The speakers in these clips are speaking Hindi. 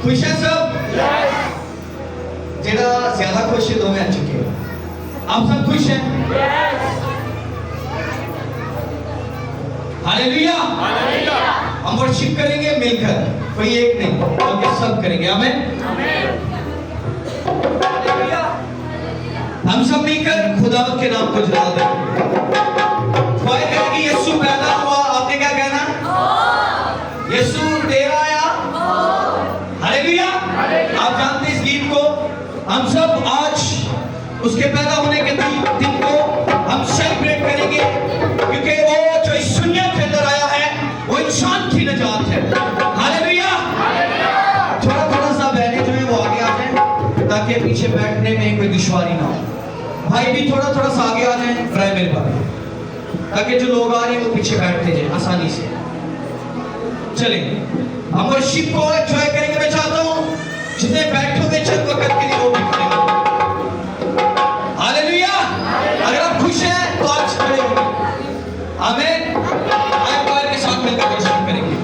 खुश हैं सब? जेड़ा ज्यादा खुश है दोवें आ चुके हो। आप सब खुश हैं? हालेलुया। हम वर्शिप करेंगे मिलकर, कोई एक नहीं बल्कि सब करेंगे। आमीन। हम सब मिलकर खुदावंद के नाम को जलाल देंगे। दुआएं करेंगे यीशु पैदा हुआ, आपने क्या कहना? यीशु डेरा आया। हालेलुया। आप जानते हैं इस गीत को, हम सब आज उसके पैदा होने के दिन को हम सेलिब्रेट करेंगे, क्योंकि वो जो इस दुनिया के अंदर आया है वो इंसान की निजात है। हालेलुया। थोड़ा थोड़ा सा बहने जो है वो आगे आ जाए ताकि पीछे बैठने में कोई दुश्वारी ना हो। भाई भी थोड़ा थोड़ा सा आगे आ जाए प्राइमरी पर, ताकि जो लोग आ रहे हैं वो पीछे बैठते जाए आसानी से। चलें हम वर्शिप को एंजॉय करेंगे। मैं चाहता हूँ जितने बैठोगे चंद वक्त के लिए वो भी करेंगे। हालेलुया। अगर आप खुश हैं तो आज खड़े होंगे। आमीन। आए बार के साथ मिलकर वर्शिप करेंगे।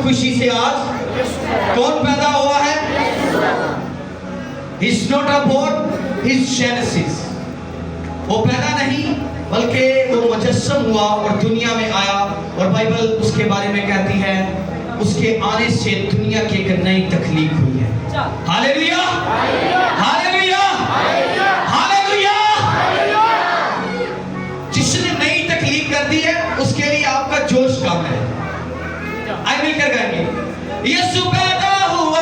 खुशी से आज कौन पैदा हुआ है? He's not a born, he's Genesis। वो पैदा नहीं बल्कि वो मुजस्सम हुआ और दुनिया में आया, और बाइबल उसके बारे में कहती है उसके आने से दुनिया की एक नई तख्लीक हुई है। हालेलुया। हालेलुया। हालेलुया। जिसने नई तख्लीक कर दी है उसके लिए आपका जोश कम है। आइए मिलकर गाएंगे। यीशु पैदा हुआ,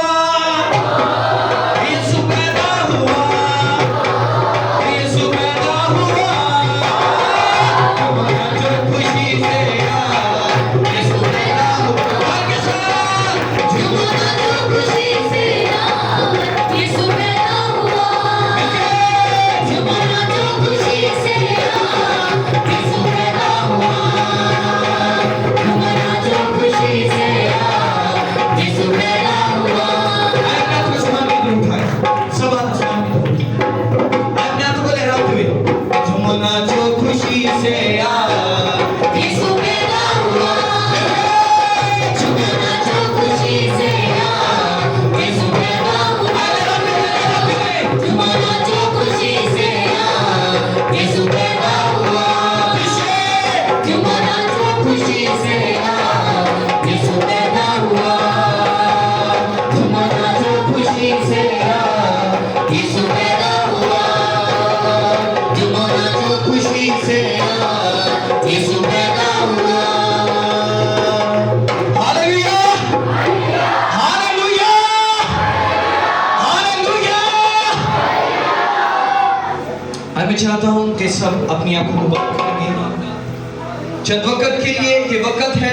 यीशु पैदा हुआ, यीशु पैदा हुआ, हमारा जो खुशी से आया, यीशु पैदा हुआ, के साथ हमारा जो खुशी से आया, यीशु पैदा हुआ, हमारा जो खुशी से आया, यीशु पैदा हुआ, हमारा जो खुशी से मैं चाहता हूं कि सब अपनी आंखों को बंद करेंगे चंद वक्त के लिए। ये वक्त है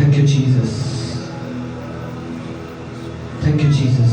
Thank you Jesus. Thank you Jesus.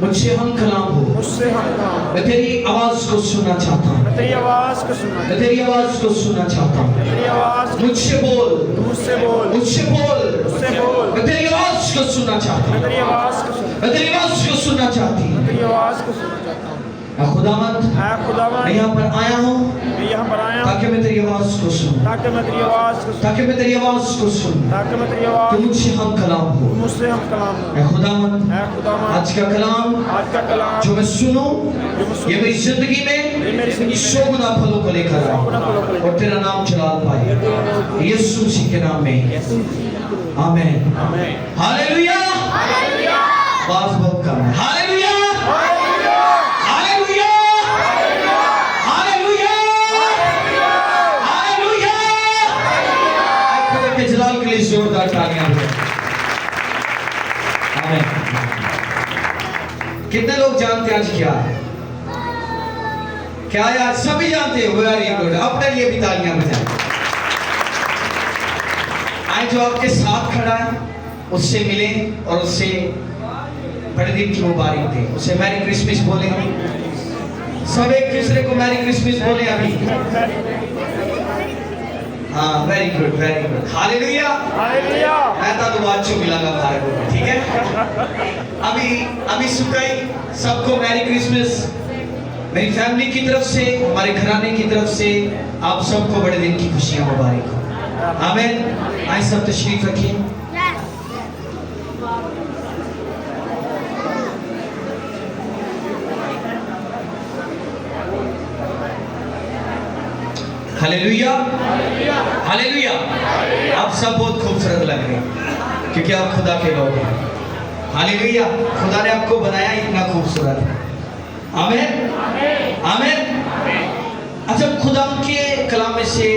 मुझसे हम कलाम हो। मुझसे हम कलाम हो। मैं तेरी आवाज को सुनना चाहता हूँ। मैं तेरी आवाज को सुनना मैं तेरी आवाज को सुनना चाहता हूँ। तेरी आवाज मुझसे बोल, मुझसे बोल मुझसे बोल। मुझसे बोल मैं तेरी आवाज को सुनना चाहता मैं हूँ। तेरी आवाज को सुनना मैं तेरी आवाज को सुनना चाहती हूँ। तेरी आवाज को सुनना चाहता हूँ। मैं खुदावंद, ऐ खुदावन मैं यहाँ पर आया हूँ मैं यहाँ पर आया हूँ ताकि मैं तेरी आवाज को सुनूं, ताकि मैं तेरी आवाज को सुनूं ताकि मैं तेरी आवाज को सुनूं। ताकि मैं तेरी तो आवाज मुझसे हम कलाम हो। मुझसे हम कलाम हो। मैं खुदावंद, ऐ खुदावन आज का कलाम आज का कलाम जो मैं सुनूं, ये मेरी जिंदगी ये मेरी में जिंदगी 100 गुना फलों को लेकर आए और तेरा नाम जलाल पाए, यीशु मसीह के नाम में, आमीन। आमीन। हालेलुया। बात बहुत कम है। Hallelujah, hallelujah, hallelujah, hallelujah. खुदा के जलाल के लिए जोरदार तालियां दो। आमीन। कितने लोग जानते हैं आज क्या है? क्या है आज? सभी जानते हो। Very good. अपने लिए भी तालियां बजाएं। आज जो आपके साथ खड़ा है उससे मिलें और उससे बड़े दिन की मुबारक दें, उसे मैरी क्रिसमस बोलें। सब एक दूसरे को मैरी क्रिसमस बोलें अभी। हाँ, very good, very good. Hallelujah. Hallelujah. मैं तो बात चुप मिलागा भाई को, ठीक है? अभी सुकाई सबको मैरी क्रिसमस मेरी फैमिली की तरफ से, हमारे घराने की तरफ से आप सबको बड़े दिन की खुशियां मुबारक हो। आमीन। आइए सब तशरीफ रखिए। Hallelujah, hallelujah. आप सब बहुत खूबसूरत लग रहे हैं क्योंकि आप खुदा के लोग हैं। हालेलुया। खुदा ने आपको बनाया इतना खूबसूरत। आमीन, आमीन। अच्छा, खुदा के कलाम में से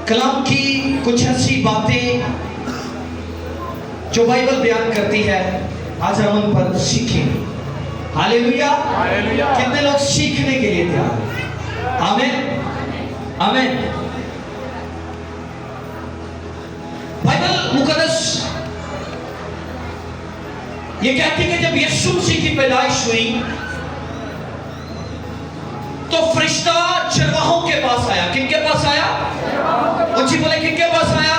कलाम की कुछ ऐसी बातें जो बाइबल बयान करती है, आज हम उन पर सीखेंगे। हालेलुया। हालेलुया। कितने लोग सीखने के लिए तैयार हैं? आमीन, आमीन। बाइबल मुकद्दस ये कहती है कि जब यीशु मसीह की पैदाइश हुई तो फरिश्ता चरवाहों के पास आया। किनके पास आया? ऊंची बोले, किनके पास आया?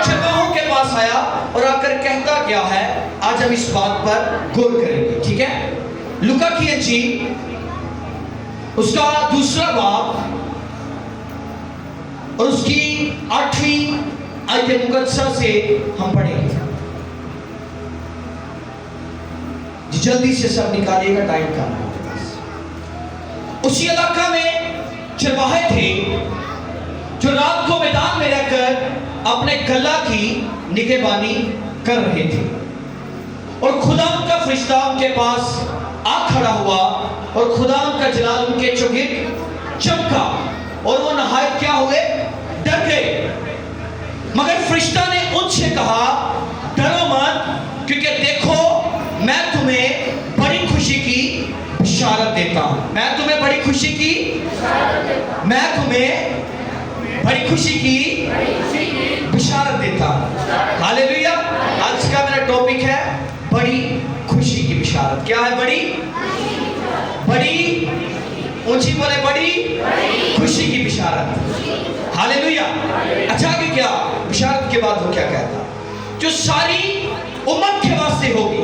चरवाहों के पास आया और आकर कहता क्या है, आज हम इस बात पर गौर करेंगे, ठीक है? लूका की इंजील उसका 2 बाब और उसकी 8वीं आयत मुकद्दसा से हम पढ़ेंगे। जल्दी से सब निकालिएगा, टाइम का। उसी इलाका में चरवाहे थे जो रात को मैदान में रहकर अपने गला की निगहबानी कर रहे थे और खुदा का फरिश्ता उनके पास आ खड़ा हुआ और खुदा का जलाल उनके चौगिर्द चमका और वो नहायत क्या हुए? डर गए। मगर फरिश्ता ने उनसे कहा, डरो मत, क्योंकि देखो मैं तुम्हें बड़ी खुशी की बिशारत देता हूं। मैं तुम्हें बड़ी खुशी की मैं तुम्हें बड़ी खुशी की बिशारत देता हूं। हालेलुया। आज का मेरा टॉपिक है बड़ी खुशी की बिशारत। क्या है? बड़ी ऊंची बोले, बड़ी खुशी की बिशारत। हालेलुया। अच्छा, आगे क्या बिशारत के बाद वो क्या कहता? जो सारी उम्मत के वास्ते होगी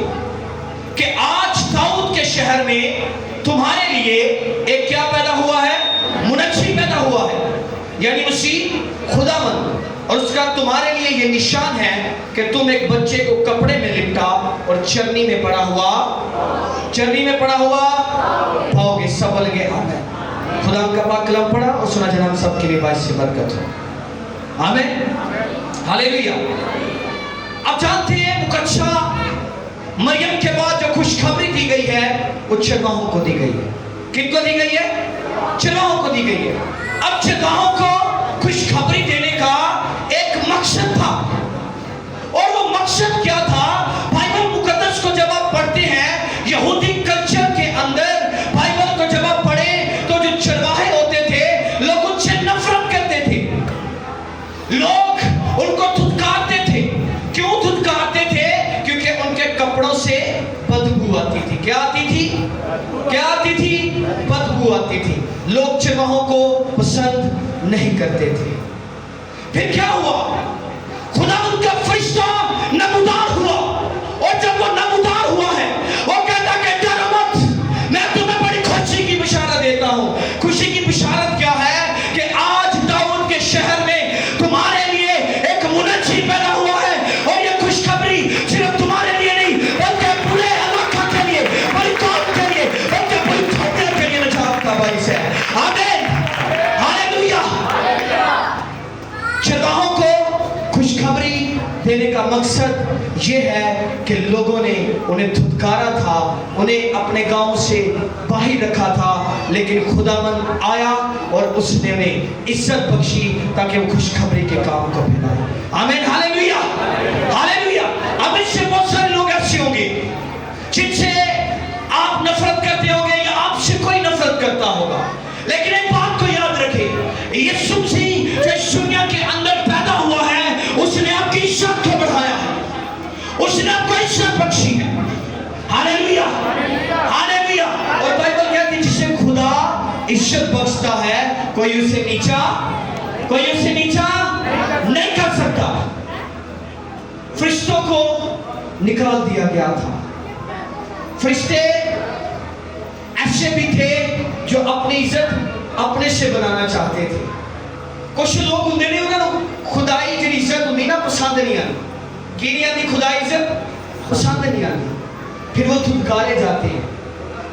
कि आज दाऊद के शहर में तुम्हारे लिए एक क्या पैदा हुआ है? मुनज्जी पैदा हुआ है, यानी मसीह खुदावंद। और उसका तुम्हारे लिए ये निशान है कि तुम एक बच्चे को कपड़े में लिपटा और चरनी में पड़ा हुआ पाओगे। सब लगे आमीन। खुदा का पाक कलाम पढ़ा और सुना जनाब, सबके लिए बाइस से बरकत हो। आमीन, हालेलुया। आप जानते हैं मुकद्दसा मरियम के बाद जो खुशखबरी दी गई है वो चरवाहों को दी गई है। किनको दी गई है? चरवाहों को दी गई है। अब चरवाहों को खुशखबरी देने का एक मकसद था और वो मकसद क्या था? बाइबल मुकद्दस को जब आप पढ़ते हैं, यहूदी कल्चर के अंदर बाइबल को जब आप पढ़े तो जो चरवाहे होते थे लोग उनसे नफरत करते थे, लोग उनको धुतकारते थे। क्यों धुतकारते थे? क्या आती थी? क्या आती थी? बदबू आती थी। लोग चरवाहों को पसंद नहीं करते थे। फिर क्या हुआ? खुदा उनका फरिश्ता नमूदार हुआ, और जब वो नमूदार हुआ है, वो कहता कि डरो मत, मैं तुम्हें बड़ी खुशी की बिशारत देता हूं। खुशी की बिशारत क्या है? कि आज दाऊद के शहर में तुम्हारे लिए एक मुनज्जी पैदा हुआ है, और ये खुशखबरी सिर्फ तुम्हारे लिए नहीं बल्कि पूरे इलाका के लिए, पूरी कौम के लिए, बल्कि पूरी दुनिया के लिए निजात का बाइस है। आमीन, हालेलुया। चरवाहों को खुशखबरी देने का मकसद ये है कि लोगों ने उन्हें धुतकारा था, उन्हें अपने गांव से बाहर रखा था, लेकिन खुदावंद आया और उसने उन्हें इज्जत बख्शी ताकि वो खुशखबरी के काम को फैलाए। आमीन, हालेलुया, हालेलुया। अब इससे बहुत सारे लोग ऐसे होंगे जिनसे आप नफरत करते होंगे या आपसे कोई नफरत करता होगा, लेकिन एक बात को याद रखें, यीशु मसीह जो इस दुनिया के अंदर पैदा हुआ है, उसने आपकी इज्जत को बढ़ाया है, उसने आपको इज्जत बख्शी है। Hallelujah, hallelujah. और बाइबल कहती है जिसे खुदा इज्जत बख्शता है, कोई उसे नीचा नहीं कर सकता। फरिश्तों को निकाल दिया गया था। फरिश्ते ऐसे भी थे जो अपनी इज्जत अपने से बनाना चाहते थे। कुछ लोग होंगे नहीं, उन्होंने खुदाई जी इज्जत होंगी ना पसंद नहीं आती, की नहीं आती, खुदाई इज्जत पसंद नहीं आती, फिर वो धुतकारे जाते हैं।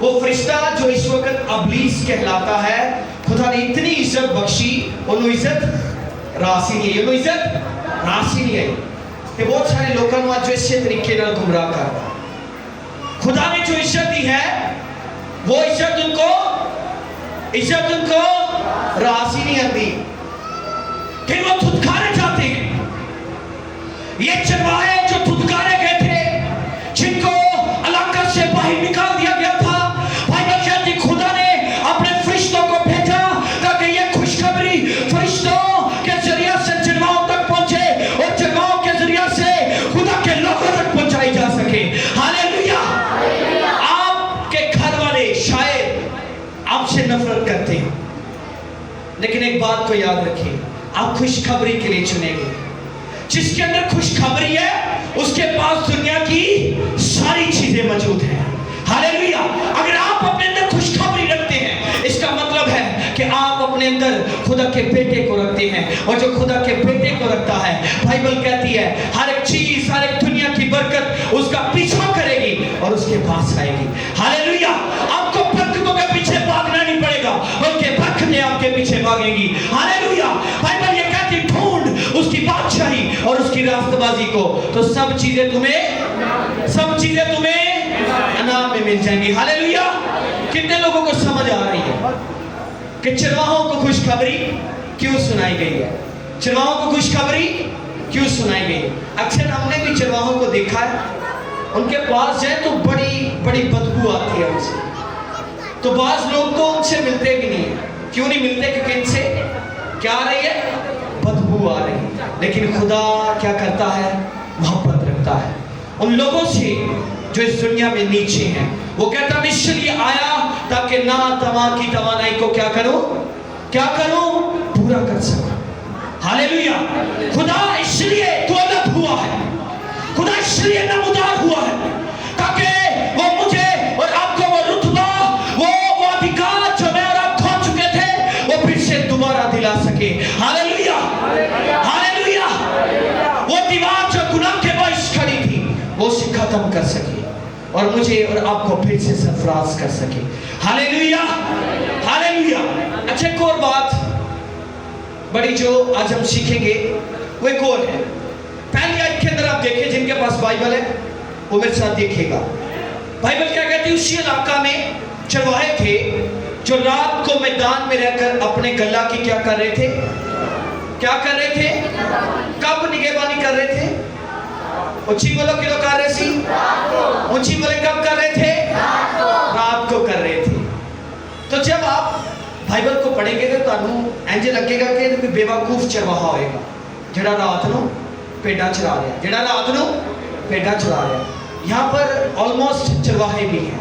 वो फरिश्ता जो इस वक्त अबलीस कहलाता है, खुदा ने इतनी इज्जत बख्शी, उन्होंने इज्जत रासी नहीं है, इज्जत रासी नहीं है। कि बहुत सारे लोगों को जो इस तरीके नाल गुमराह करता, खुदा ने जो इज्जत दी है वो इज्जत उनको रास ही नहीं आती, फिर वो धुतकारे जाते हैं। ये चरवाहे जो धुतकारे गए थे, जिनको इलाका से बाहर निकाल दिया गया था, बाइबल कहती खुदा ने अपने फरिश्तों को भेजा ताकि ये खुशखबरी फरिश्तों के जरिए से चरवाहों तक पहुंचे और चरवाहों के जरिए से खुदा के लोगों तक पहुंचाई जा सके। हालेलुया। आपके घर वाले शायद आपसे नफरत करते हैं, लेकिन एक बात को याद रखिए, आप खुशखबरी के लिए चुने गए। जिसके अंदर खुशखबरी है उसके पास दुनिया की सारी चीजें मौजूद हैं। हालेलुया। अगर आप अपने अंदर खुशखबरी रखते हैं, इसका मतलब है कि आप अपने अंदर खुदा के बेटे को रखते हैं, और जो खुदा के बेटे को रखता है, बाइबल कहती है हर एक चीज, हर एक दुनिया की बरकत उसका पीछा करेगी और उसके पास आएगी। हालेलुया। आपको बरकतों के पीछे भागना नहीं पड़ेगा, बल्कि बरकतें आपके पीछे भागेंगी। हालेलुया। बाइबल ये कहती ढूंढ उसकी बादशाही और उसकी रास्तबाजी को, तो सब चीजें तुम्हें इनाम में मिल जाएंगी। हालेलुया। कितने लोगों को समझ आ रही है कि चरवाहों को खुशखबरी क्यों सुनाई गई है? चरवाहों को खुशखबरी क्यों सुनाई गई? अक्सर हमने भी चरवाहों को देखा है, उनके पास जाए तो बड़ी बड़ी बदबू आती है उनसे, तो बाज लोग तो उनसे मिलते भी नहीं है। क्यों नहीं मिलते? क्योंकि इनसे क्या आ रही है? बदबू आ रही है। लेकिन खुदा क्या करता है? मोहब्बत रखता है उन लोगों से जो इस दुनिया में नीचे हैं। वो कहता मैं इसलिए आया ताकि ना तमा की तवानाई को क्या करूं पूरा कर सकूं। हालेलुया। खुदा इसलिए तो अलग हुआ है, खुदा इसलिए नमूदार हुआ है ताकि वो मुझे और आपको वो रुतबा, वो अधिकार जो मैं और आप खो चुके थे, वो फिर से दोबारा दिला सके। Hallelujah, hallelujah. वो दीवार जो गुनाह के बाइस खड़ी थी, वो उसे खत्म कर सके और मुझे और आपको फिर से सरफराज कर सके। Hallelujah, hallelujah. अच्छा, एक और बात बड़ी जो आज हम सीखेंगे वो एक और है। पहली आयत के अंदर आप देखें, जिनके पास बाइबल है वो मेरे साथ देखिएगा। बाइबल क्या कहती है? उसी इलाका में चरवाहे थे जो रात को मैदान में रहकर अपने गला की क्या कर रहे थे? कब निगहबानी कर रहे थे? ऊंची बोलो, किलो कर रहे सी? ऊंची बोले, कब कर रहे थे? रात को कर रहे थे। तो जब आप बाइबल को पढ़ेंगे तो ਤੁਹਾਨੂੰ ਇੰਜ ਲੱਗੇਗਾ ਕਿ ਇਹ ਕੋਈ ਬੇਵਕੂਫ ਚਰਵਾਹਾ ਹੋਏਗਾ ਜਿਹੜਾ ਰਾਤ ਨੂੰ ਭੇਡਾਂ ਚਰਾ ਰਿਹਾ। यहाँ पर ऑलमोस्ट चरवाहे भी हैं,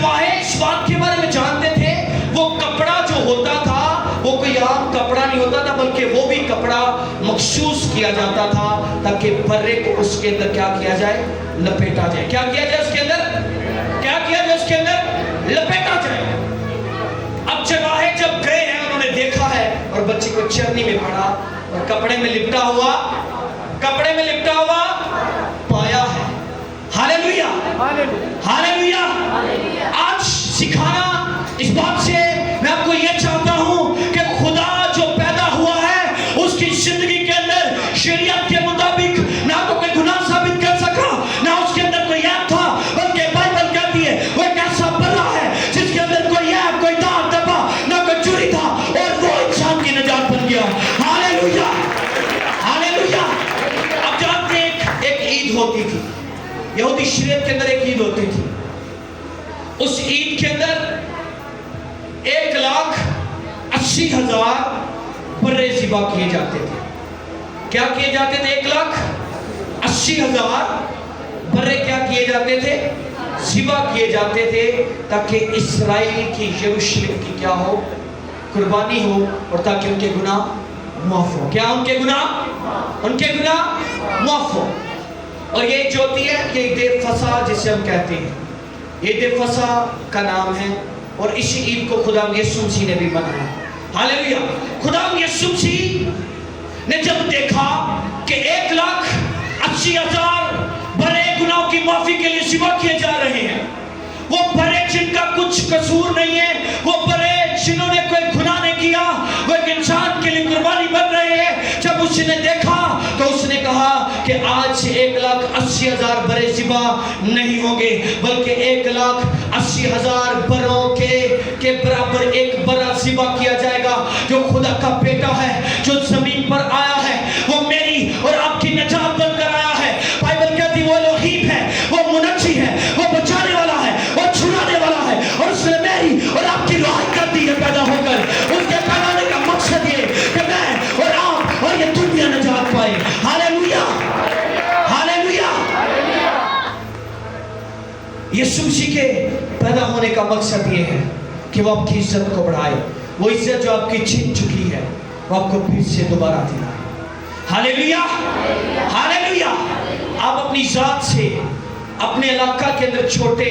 चरवाहे इस बात के बारे में जानते थे, वो कपड़ा जो होता था वो कोई आम कपड़ा नहीं होता था, बल्कि वो भी कपड़ा मखसूस किया जाता था ताकि बर्रे को उसके अंदर क्या किया जाए, लपेटा जाए। क्या किया जाए उसके अंदर, क्या किया जाए उसके अंदर, लपेटा जाए। अब चरवाहे जब गए हैं, उन्होंने देखा है और बच्चे को चरनी में पड़ा और कपड़े में लिपटा हुआ, कपड़े में लिपटा हुआ पाया है। Hallelujah, hallelujah. आज सिखाना इस बात से मैं आपको ये चाहता हूं कि खुदा जो पैदा हुआ है उसकी जिंदगी के अंदर शरीयत के मुताबिक ना तो कोई गुनाह साबित कर सका, ना उसके अंदर कोई ऐप था, बल्कि बाइबल कहती है वो एक ऐसा बल्ला है जिसके अंदर कोई ऐप, कोई दाग दबा, ना कोई चोरी था, और वो इंसान की निजात बन गया। Hallelujah, hallelujah. अब जानते हैं एक ईद होती थी, यहूदी शरीयत के अंदर एक ईद होती थी। उस ईद के अंदर 1,80,000 बर्रे ज़िबा किए जाते थे। क्या किए जाते थे? 1,80,000 बर्रे क्या किए जाते थे? ज़िबा किए जाते थे, ताकि इस्राएल की, यरूशलेम की क्या हो, कुर्बानी हो, और ताकि उनके गुनाह माफ हो। क्या उनके गुनाह, उनके गुनाह माफ हो। और ये जो होती है ये ईद फसा जिसे हम कहते हैं, ईद फसा का नाम है, और इसी ईद को खुदा यीशु मसीह ने भी मनाया। हालेलुया। खुदा यीशु मसीह ने जब देखा कि 1,80,000 बड़े गुनाहों की माफी के लिए ज़िबा किए जा रहे हैं, वो बड़े जिनका कुछ कसूर नहीं है, वो बड़े जिन्होंने कोई गुनाह नहीं किया, वो एक इंसान के लिए कुर्बानी बन रहे हैं, जब उसने देखा तो उसने कहा कि आज से 1,80,000 बड़े ज़िबा नहीं होंगे, बल्कि 1,80,000 बरों के बराबर एक बड़ा ज़िबा किया जाएगा, जो खुदा का बेटा है, जो जमीन पर आया है, वो मेरी और आपकी निजात बनकर आया है। बाइबल कहती वो एलोहीम है, वो मुनज्जी है, वो बचाने वाला है, वो छुड़ाने वाला है, और उसने मेरी और आपकी रहाई कर दी है पैदा होकर। उसके पैदा होने का मकसद ये कि मैं और आप और ये दुनिया निजात पाए। Hallelujah, hallelujah. यीशु मसीह के पैदा होने का मकसद ये है कि वो आपकी इज्जत को बढ़ाए, वो इज्जत जो आपकी छिन चुकी है वो आपको फिर से दोबारा दिलाए। Hallelujah, hallelujah. आप अपनी जात से अपने इलाका के अंदर छोटे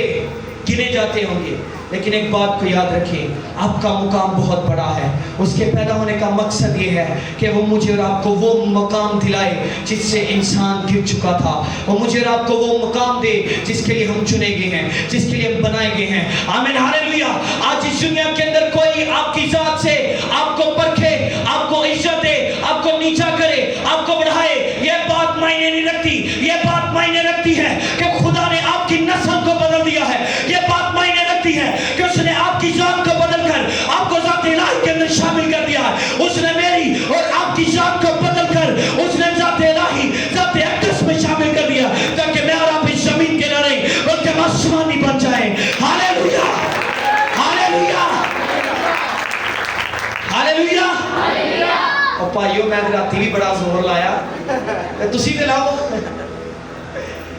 गिने जाते होंगे, लेकिन एक बात को याद रखें, आपका मुकाम बहुत बड़ा है। उसके पैदा होने का मकसद ये है कि वो मुझे और आपको वो मकाम दिलाए जिससे इंसान गिर चुका था। वो मुझे और आपको वो मकाम दे जिसके लिए हम चुने गए हैं, जिसके लिए हम बनाए गए हैं। आमीन, हालेलुया। आज इस दुनिया के अंदर कोई आपकी जात से आपको परखे, आपको इज्जत दे, आपको नीचा करे, आपको बढ़ाए, ये बात मायने नहीं रखती। ये बात मायने रखती है कि खुदा ने आपकी नस्ल को बदल दिया है। ये बात मायने रखती है कि उसने आपकी जात को बदलकर आपको जात इलाही के अंदर शामिल कर दिया है। उसने मेरी और आपकी जात को बदलकर उसने जात इलाही, जात अक़दस में शामिल कर दिया, ताकि मैं और आप इस जमीन के न रहें बल्कि हम आसमानी बन जाएं। Hallelujah, hallelujah, hallelujah. और भाइयों, मैं राती भी बड़ा जोर लाया, तुसी भी लाओ।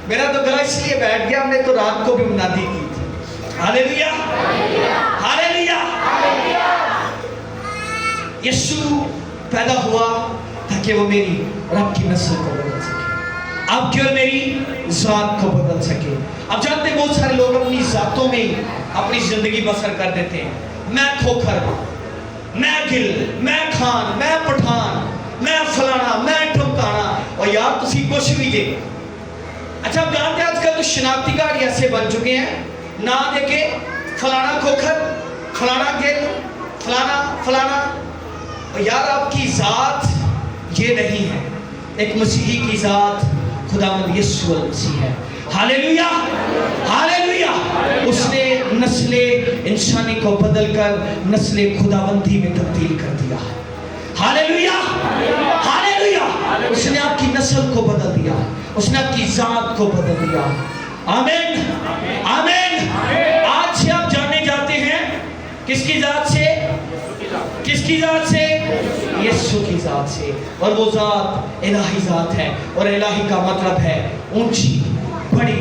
मेरा तो गला इसलिए बैठ गया, हमने तो रात को भी मुनादी की थी। Hallelujah, hallelujah. यीशु पैदा हुआ ताकि वो मेरी और आपकी नस्ल को बदल सके, आपकी और मेरी जात को बदल सके। अब जानते हैं बहुत सारे लोग अपनी जातों में अपनी जिंदगी बसर कर देते हैं। मैं खोखर, मैं गिल, मैं खान, मैं पठान, मैं फलाना, मैं ठमकाना, और यार तुसी कुछ भी दे। अच्छा, आप जानते हैं आजकल तो शनाख्ती कार्ड ऐसे बन चुके हैं, ना देके फलाना खोखर, फलाना गिल, फलाना फलाना। और यार आपकी जात ये नहीं है, एक मसीही की जात खुदावंद यीशु मसीह है। Hallelujah, hallelujah. उसने नस्ले इंसानी को बदलकर नस्ले खुदावंदी में तब्दील कर दिया। Hallelujah, hallelujah. उसने आपकी नस्ल को बदल दिया, उसने आपकी जात को बदल दिया। आमीन, आमीन। आज से आप जानने जाते हैं किसकी जात से? किसकी जात से? यीशु की जात से। और वो जात इलाही जात है, और इलाही का मतलब है ऊंची, बड़ी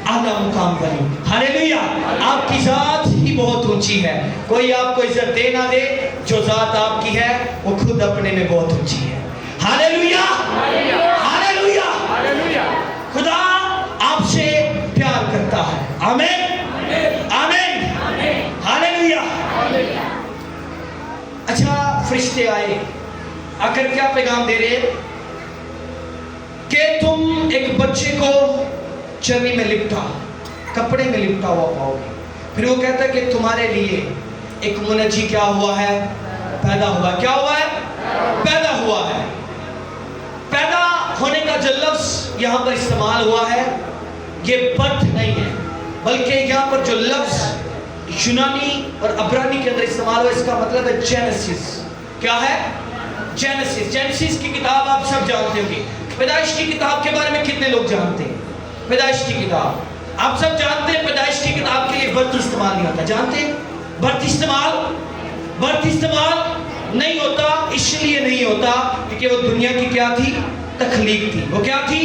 आला मुकाम बनी। हालेलुया। आपकी जात ही बहुत ऊंची है। कोई आपको इज्जत दे ना दे, जो जात आपकी है वो खुद अपने में बहुत ऊंची है। Hallelujah, hallelujah, hallelujah. खुदा आपसे प्यार करता है। आमीन, आमीन, हालेलुया। अच्छा, फरिश्ते आए, आकर क्या पैगाम दे रहे हैं कि तुम एक बच्चे को चर्नी में लिपटा, कपड़े में लिपटा हुआ पाओगे। फिर वो कहता है कि तुम्हारे लिए एक मुनज्जी क्या हुआ है, पैदा हुआ। क्या हुआ है? पैदा हुआ है। पैदा होने का जो लफ्ज यहाँ पर इस्तेमाल हुआ है ये बर्थ नहीं है, बल्कि यहाँ पर जो लफ्ज यूनानी और अब्रानी के अंदर इस्तेमाल हुआ इसका मतलब है जेनेसिस। क्या है? जेनेसिस। जेनेसिस की किताब आप सब जानते होंगे। पैदाइश की किताब के बारे में कितने लोग जानते हैं? पैदाइश की किताब आप सब जानते हैं। पैदाइश की किताब के लिए बर्थ इस्तेमाल नहीं होता। जानते हैं? बर्थ इस्तेमाल नहीं होता। इसलिए नहीं होता क्योंकि वो दुनिया की क्या थी? तख्लीक थी। वो क्या थी?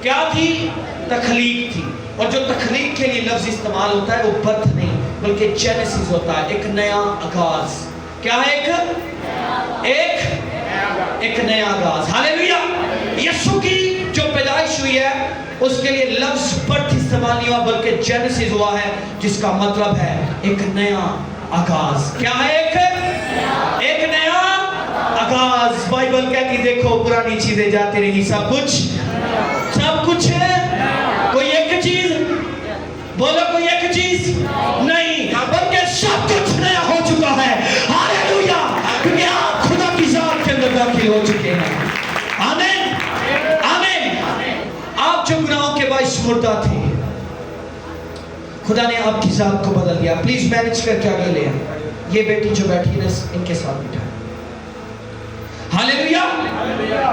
क्या थी? तख्लीक थी। और जो तख्लीक के लिए लफ्ज इस्तेमाल होता है वो बर्थ नहीं बल्कि जेनेसिस होता है, एक नया आगाज। क्या है? एक नया आगाज। हालेलुया। यीशु की जो पैदाइश हुई है उसके लिए लफ्ज बर्थ इस्तेमाल नहीं हुआ बल्कि जेनेसिस हुआ है, जिसका मतलब है एक नया आगाज। क्या है? एक नया आगाज। बाइबल कहती देखो पुरानी चीजें जाती रही, सब कुछ है। कोई एक चीज बोलो, कोई एक चीज नहीं, बल्कि सब कुछ नया हो चुका है। हालेलुया। क्योंकि आप खुदा की जात के अंदर दाखिल हो चुके हैं। आमीन, आमीन। आप जो गुनाहों के बाइस मुर्दा थे, खुदा ने आपकी जात को बदल दिया। प्लीज मैनेज करके आगे ले आए। ये बेटी जो बैठी है इनके साथ बिठा। Hallelujah,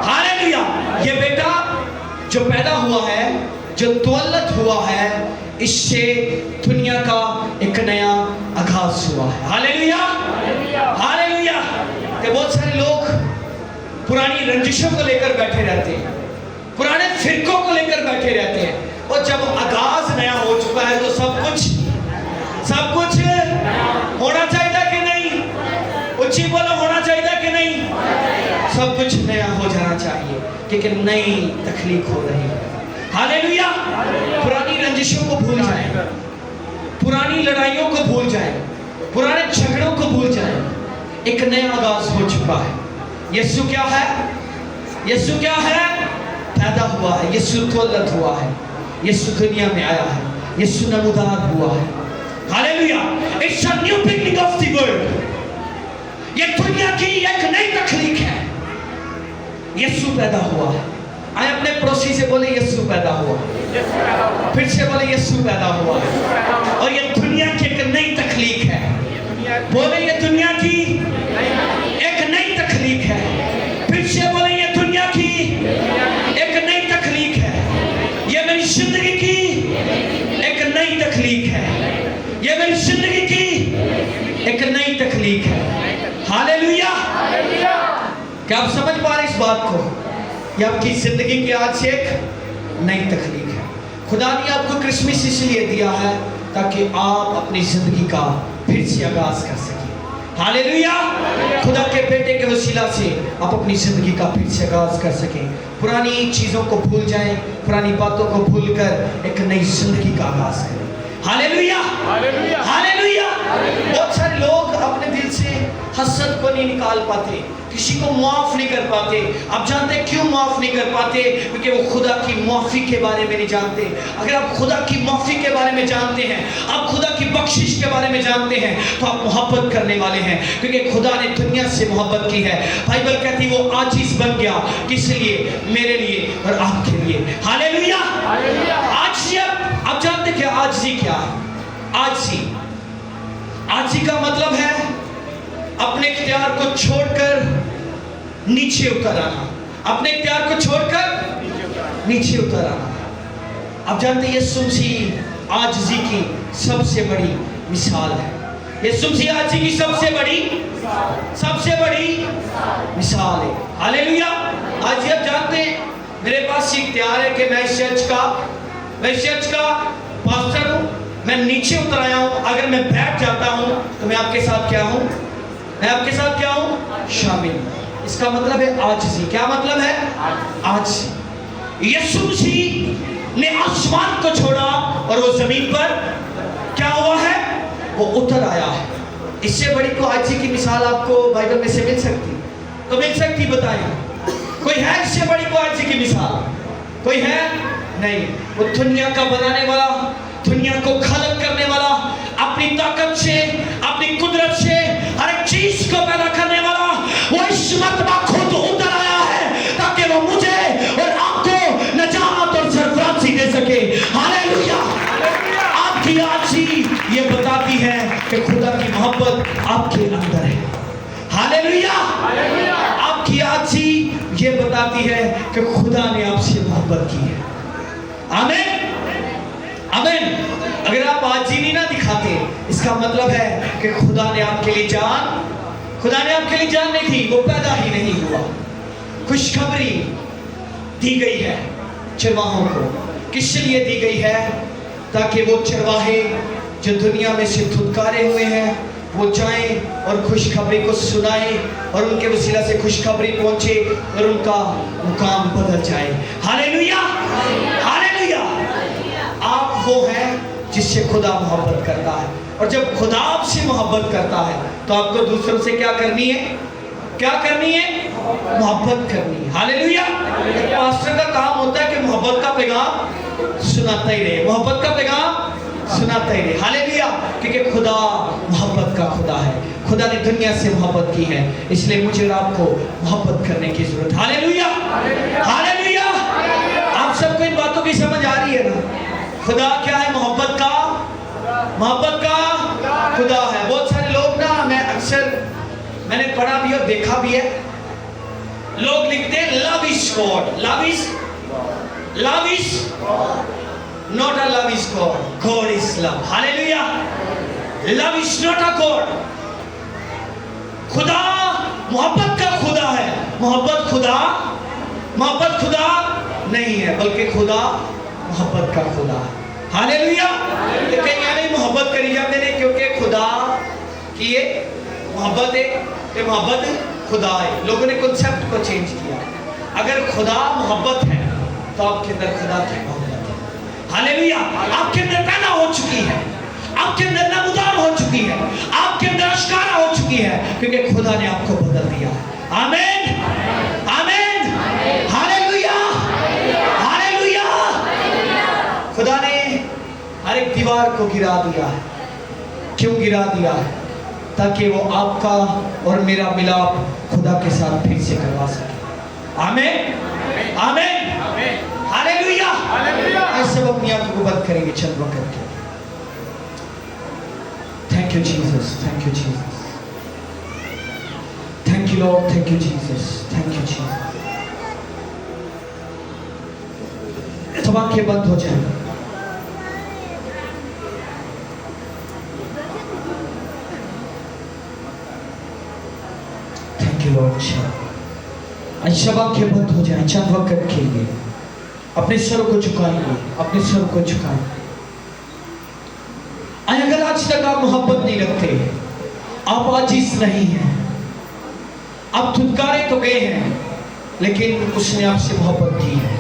hallelujah. ये बेटा जो पैदा हुआ है, जो तवल्लद हुआ है, इससे दुनिया का एक नया आगाज हुआ है। Hallelujah, hallelujah. कि बहुत सारे लोग पुरानी रंजिशों को लेकर बैठे रहते हैं, पुराने फिरकों को लेकर बैठे रहते हैं, और जब आगाज नया हो चुका है तो सब कुछ होना चाहिए कि नहीं? उच्ची बोलो, होना चाहिए कि नहीं? सब कुछ नया हो जाना चाहिए क्योंकि नई तख्लीक हो रही है। हालेलुया। पुरानी रंजिशों को भूल जाएं, पुरानी लड़ाइयों को भूल जाएं, पुराने झगड़ों को भूल जाएं। एक नया आगाज हो चुका है। यीशु क्या है? यीशु क्या है? पैदा हुआ है। यीशु तवल्लद हुआ है। यीशु दुनिया में आया है। यीशु नमूदार हुआ है। Hallelujah. It's a new beginning of the world. ये दुनिया की एक नई तख्लीक है। यीशु पैदा हुआ है। आए अपने पड़ोसी से बोले यीशु पैदा हुआ। फिर से बोले यीशु पैदा हुआ है। और ये दुनिया की एक नई तख्लीक है। बोले ये दुनिया की एक नई तख्लीक है। फिर से बोले ये दुनिया की एक नई तख्लीक है। ये मेरी जिंदगी की एक नई तख्लीक है। ये मेरी जिंदगी की एक नई तख्लीक है। हालेलुया। क्या आप समझ पा रहे इस बात को? ये आपकी जिंदगी की आज से एक नई तख्लीक है। खुदा ने आपको क्रिसमस इसलिए दिया है ताकि आप अपनी जिंदगी का फिर से आगाज कर सकें। हालेलुया। खुदा के बेटे के वसीला से आप अपनी जिंदगी का फिर से आगाज कर सकें। पुरानी चीजों को भूल जाएं, पुरानी बातों को भूलकर एक नई जिंदगी का आगाज करें। Hallelujah, hallelujah. बहुत सारे लोग अपने दिल से हसद को नहीं निकाल पाते, किसी को माफ नहीं कर पाते। आप जानते हैं क्यों माफ नहीं कर पाते? क्योंकि वो खुदा की माफी के बारे में नहीं जानते। अगर आप खुदा की माफी के बारे में जानते हैं, आप खुदा की बख्शिश के बारे में जानते हैं, तो आप मोहब्बत करने वाले हैं, क्योंकि खुदा ने दुनिया से मोहब्बत की है। बाइबल कहती है वो आजीज बन गया, किस लिए? मेरे लिए और आपके लिए। हालेलुया। आजी, आप जानते हैं आजी क्या है? आजी का मतलब है अपने इख्तियार को छोड़कर नीचे उतर आना। अपने इख्तियार को छोड़कर नीचे उतर आना। आप जानते हैं यीशु मसीह आजिज़ी की सबसे बड़ी मिसाल है। यीशु मसीह आजिज़ी की सबसे बड़ी मिसाल है। हालेलुया। आज आप जानते हैं मेरे पास इख्तियार है कि मैं इस चर्च का मैं इस चर्च का पास्टर हूँ, मैं नीचे उतर आया हूँ, अगर मैं बैठ जाता हूँ तो मैं आपके साथ क्या हूँ? मैं आपके साथ क्या हूँ? शामिल। इसका मतलब है आजिज़ी। क्या मतलब है? आजिज़ी। यीशु मसीह ने आसमान को छोड़ा और वो जमीन पर क्या हुआ है? वो उतर आया है। इससे बड़ी को आजिज़ी की मिसाल आपको बाइबल में से मिल सकती? तो मिल सकती, बताएं। कोई है इससे बड़ी को आजिज़ी की मिसाल? कोई है? नहीं। वो दुनिया का बनाने वाला, दुनिया को खलक करने वाला, अपनी ताकत से, अपनी कुदरत से हर एक चीज को पैदा करने वाला, वो इस मर्तबा खुद उतर आया है ताकि वो मुझे और आपको नजात और सरफराजी दे सके। हालेलुया। आपकी आजिज़ी ये बताती है कि खुदा की मोहब्बत आपके अंदर है। हालेलुया। आपकी आजिज़ी ये बताती है कि खुदा ने आपसे मोहब्बत की है। आमीन, आमीन। अगर आप आजिज़ी ना दिखाते, इसका मतलब है कि खुदा ने आपके लिए जान नहीं थी, वो पैदा ही नहीं हुआ। खुशखबरी दी गई है चरवाहों को। किस लिए दी गई है? ताकि वो चरवाहे जो दुनिया में से धुतकारे हुए हैं वो जाएं और खुशखबरी को सुनाएं और उनके वसीला से खुशखबरी पहुंचे और उनका मुकाम बदल जाए। Hallelujah, hallelujah. आप वो हैं जिससे खुदा मोहब्बत करता है, और जब खुदा आपसे मोहब्बत करता है तो आपको दूसरों से क्या करनी है? क्या करनी है? मोहब्बत करनी है। हालेलुया। पास्टर का काम होता है कि मोहब्बत का पैगाम सुनाता ही रहे, मोहब्बत का पैगाम सुनाता ही रहे। हालेलुया। क्योंकि खुदा मोहब्बत का खुदा है। खुदा ने दुनिया से मोहब्बत की है, इसलिए मुझे और आपको मोहब्बत करने की जरूरत है। Hallelujah, hallelujah. आप सबको इन बातों की समझ आ रही है ना? खुदा क्या है? मोहब्बत का खुदा है। बहुत सारे लोग ना, मैंने पढ़ा भी और देखा भी है, लोग लिखते हैं love is God, love is not a love is God, God is love. Hallelujah. Love is not a God. खुदा मोहब्बत का खुदा है। मोहब्बत खुदा नहीं है, बल्कि खुदा मोहब्बत का खुदा है। हालेलुया। कहीं नहीं मोहब्बत करी जाते हैं क्योंकि खुदा की ये मोहब्बत है, ये मोहब्बत खुदा है। लोगों ने कॉन्सेप्ट को चेंज किया। अगर खुदा मोहब्बत है तो आपके अंदर खुदा की मोहब्बत है। हालेलुया। आपके अंदर पैदा हो चुकी है, आपके अंदर नमूदार हो चुकी है, आपके अंदर आश्कारा हो चुकी है, क्योंकि खुदा ने आपको बदल दिया है। आमीन, आमीन, हालेलुया, हालेलुया। खुदा ने हर एक दीवार को गिरा दिया है। क्यों गिरा दिया है? ताकि वो आपका और मेरा मिलाप खुदा के साथ फिर से करवा सके। आमीन, आमीन, हालेलुया। ऐसे सब अपनी आंखों को बंद करेंगे चंद वक्त के। Thank you Jesus, thank you Jesus, thank you Lord, thank you Jesus, thank you Jesus. सब आंखें बंद हो जाए। Thank you Lord. आज सब आंखें बंद हो जाए चंद वक्त के लिए। अपने सर को झुकाएंगे, अपने सर को झुकाएंगे। अगर आज तक आप मोहब्बत नहीं रखते, आप आजिज़ नहीं हैं, आप धुतकारे तो गए हैं, लेकिन उसने आपसे मोहब्बत की है।